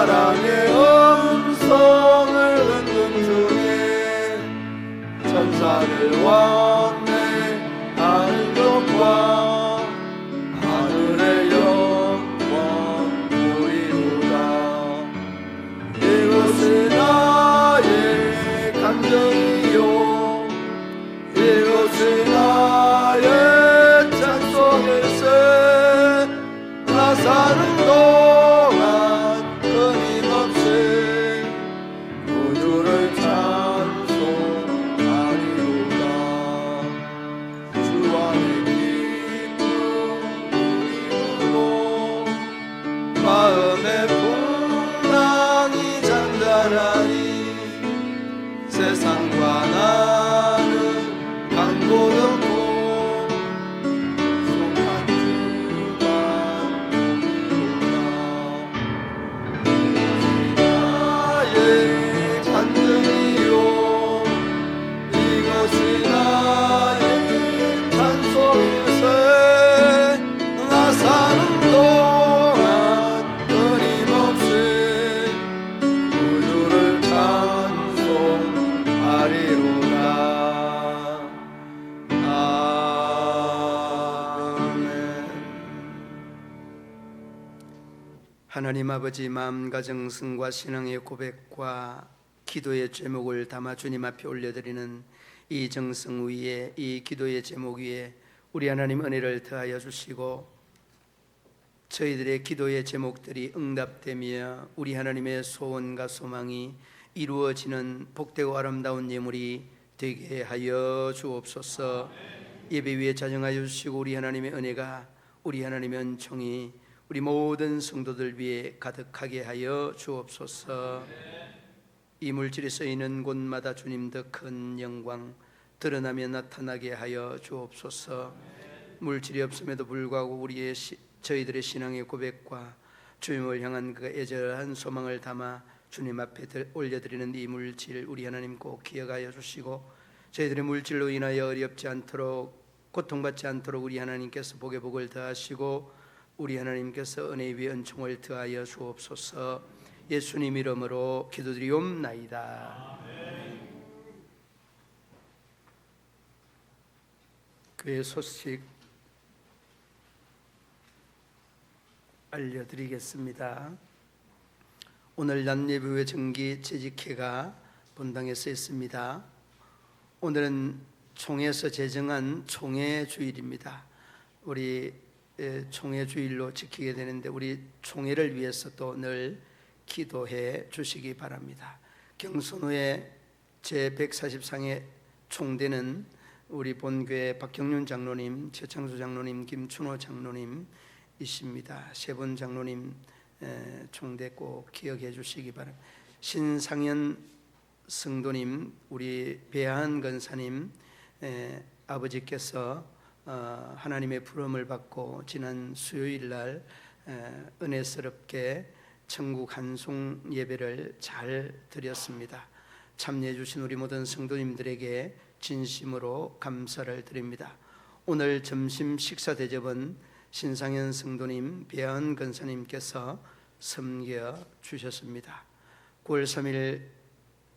사랑의 음성을 듣는 중에 천사를 왕래하는 것과 하늘의 영광 보이도다. 이것은 나의 간증이요 이것은 나의 찬송일세. 나 사는 동안 끊임없이 구주를 찬송하리로다. 주 안에 기쁨 누리므로 마음의 풍랑이 잔잔하니 세상과 나는 간고롭고 속한 주만 부르노라. 나의 간증이요 이것이 나의 찬송일세. 나 사는 동안 끊임없이 구주를 찬송하리로다. 아멘. 하나님 아버지, 마음 가정 승과 신앙의 고백과 기도의 제목을 담아 주님 앞에 올려드리는 이 정성 위에, 이 기도의 제목 위에 우리 하나님 은혜를 더하여 주시고 저희들의 기도의 제목들이 응답되며 우리 하나님의 소원과 소망이 이루어지는 복되고 아름다운 예물이 되게 하여 주옵소서. 예배 위에 자정하여 주시고 우리 하나님의 은혜가, 우리 하나님의 은총이 우리 모든 성도들 위해 가득하게 하여 주옵소서. 이 물질이 쓰이는 곳마다 주님 더 큰 영광 드러나며 나타나게 하여 주옵소서. 물질이 없음에도 불구하고 저희들의 신앙의 고백과 주님을 향한 그 애절한 소망을 담아 주님 앞에 올려드리는 이 물질 우리 하나님 꼭 기억하여 주시고 저희들의 물질로 인하여 어렵지 않도록, 고통받지 않도록 우리 하나님께서 복의 복을 더하시고 우리 하나님께서 은혜 위에 은총을 더하여 주옵소서. 예수님 이름으로 기도드리옵나이다. 그의 소식 알려드리겠습니다. 오늘 난예배의 정기 재직회가 본당에 서 있습니다. 오늘은 총회에서 제정한 총회 주일입니다. 우리 총회 주일로 지키게 되는데 우리 총회를 위해서 또 늘 기도해 주시기 바랍니다. 경선후에 제140상의 총대는 우리 본교회 박경륜 장로님, 최창수 장로님, 김춘호 장로님이십니다. 세 분 장로님 총대 꼭 기억해 주시기 바랍니다. 신상현 성도님, 우리 배한 권사님 아버지께서 하나님의 부름을 받고 지난 수요일 날 은혜스럽게 천국 한송 예배를 잘 드렸습니다. 참여해 주신 우리 모든 성도님들에게 진심으로 감사를 드립니다. 오늘 점심 식사 대접은 신상현 성도님, 배한 권사님께서 섬겨 주셨습니다. 9월 3일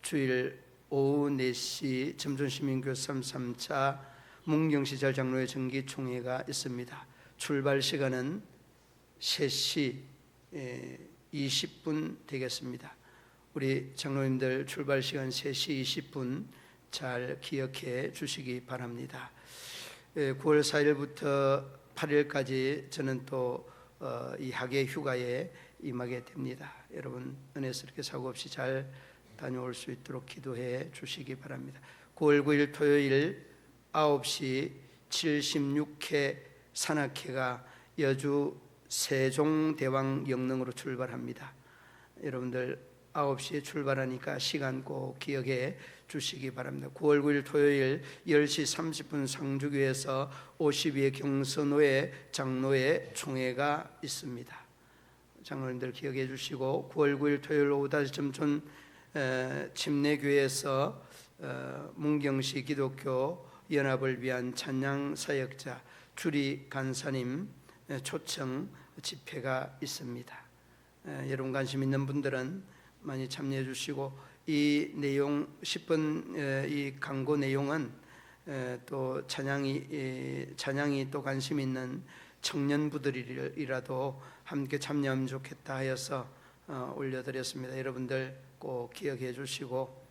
주일 오후 4시 점촌시민교회 3차 문경시절 장로회 정기총회가 있습니다. 출발 시간은 3시 20분 되겠습니다. 우리 장로님들 출발 시간 3시 20분 잘 기억해 주시기 바랍니다. 9월 4일부터 8일까지 저는 또 이 학예 휴가에 임하게 됩니다. 여러분 은혜스럽게 사고 없이 잘 다녀올 수 있도록 기도해 주시기 바랍니다. 9월 9일 토요일 9시 76회 산악회가 여주 세종대왕 영릉으로 출발합니다. 여러분들 9시에 출발하니까 시간 꼭 기억해 주시기 바랍니다. 9월 9일 토요일 10시 30분 상주교에서 52회 경선호회 장로회 총회가 있습니다. 장로님들 기억해 주시고 9월 9일 토요일 오후 5시 점촌 침례교회에서 문경시 기독교 연합을 위한 찬양 사역자 주리 간사님 초청 집회가 있습니다. 여러분 관심 있는 분들은 많이 참여해 주시고, 이 내용 10분 이 광고 내용은 또 찬양이 또 관심 있는 청년부들이라도 함께 참여하면 좋겠다 하여서 올려드렸습니다. 여러분들 꼭 기억해 주시고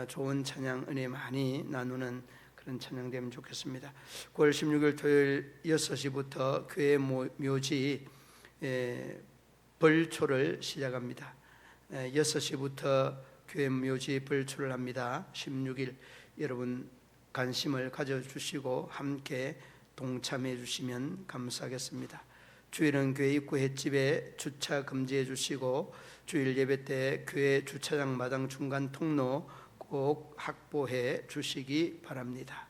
좋은 찬양 은혜 많이 나누는 그런 찬양 되면 좋겠습니다. 9월 16일 토요일 6시부터 교회 묘지 벌초를 시작합니다. 6시부터 교회 묘지 벌초를 합니다. 16일 여러분 관심을 가져주시고 함께 동참해 주시면 감사하겠습니다. 주일은 교회 입구 횟집에 주차 금지해 주시고, 주일 예배 때 교회 주차장 마당 중간 통로 꼭 확보해 주시기 바랍니다.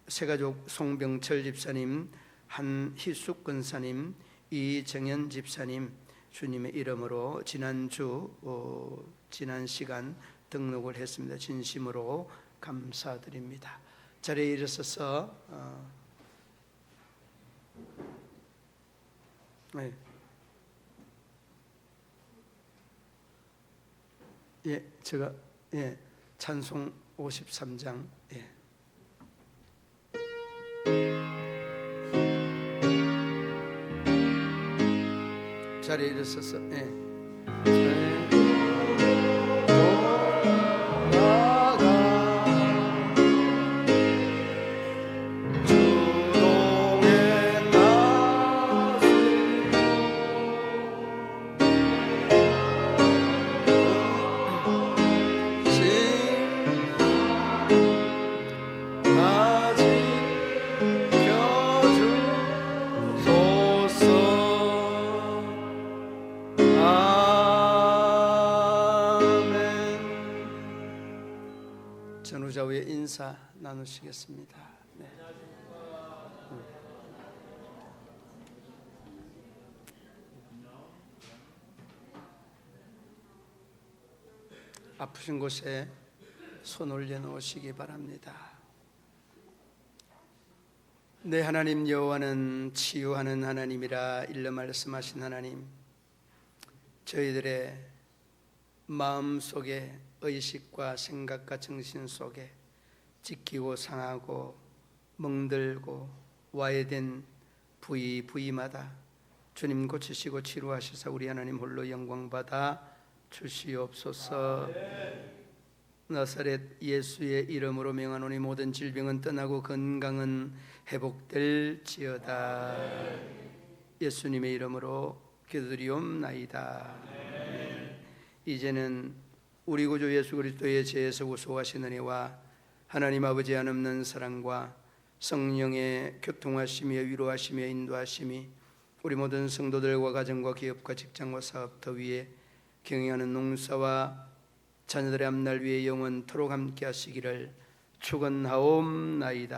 새가족 송병철 집사님, 한희숙 권사님, 이정현 집사님 주님의 이름으로 지난 시간 등록을 했습니다. 진심으로 감사드립니다. 자리에 일어서서 제가 찬송 53장 자리에 일어서서 전후좌우의 인사 나누시겠습니다. 네. 아프신 곳에 손 올려놓으시기 바랍니다. 내 하나님 여호와는 치유하는 하나님이라 일러 말씀하신 하나님, 저희들의 마음속에 의식과 생각과 정신 속에 지키고 상하고 멍들고 와해된 부위마다 주님 고치시고 치료하시사 우리 하나님 홀로 영광받아 주시옵소서. 나사렛 예수의 이름으로 명하노니 모든 질병은 떠나고 건강은 회복될지어다. 예수님의 이름으로 기도드리옵나이다. 이제는 우리 구주 예수 그리스도의 죄에서 구속하신 은혜와 하나님 아버지 한없는 사랑과 성령의 교통하심이 위로하심이 인도하심이 우리 모든 성도들과 가정과 기업과 직장과 사업터 위에 경영하는 농사와 자녀들의 앞날 위에 영원토록 함께 하시기를 축원하옵나이다.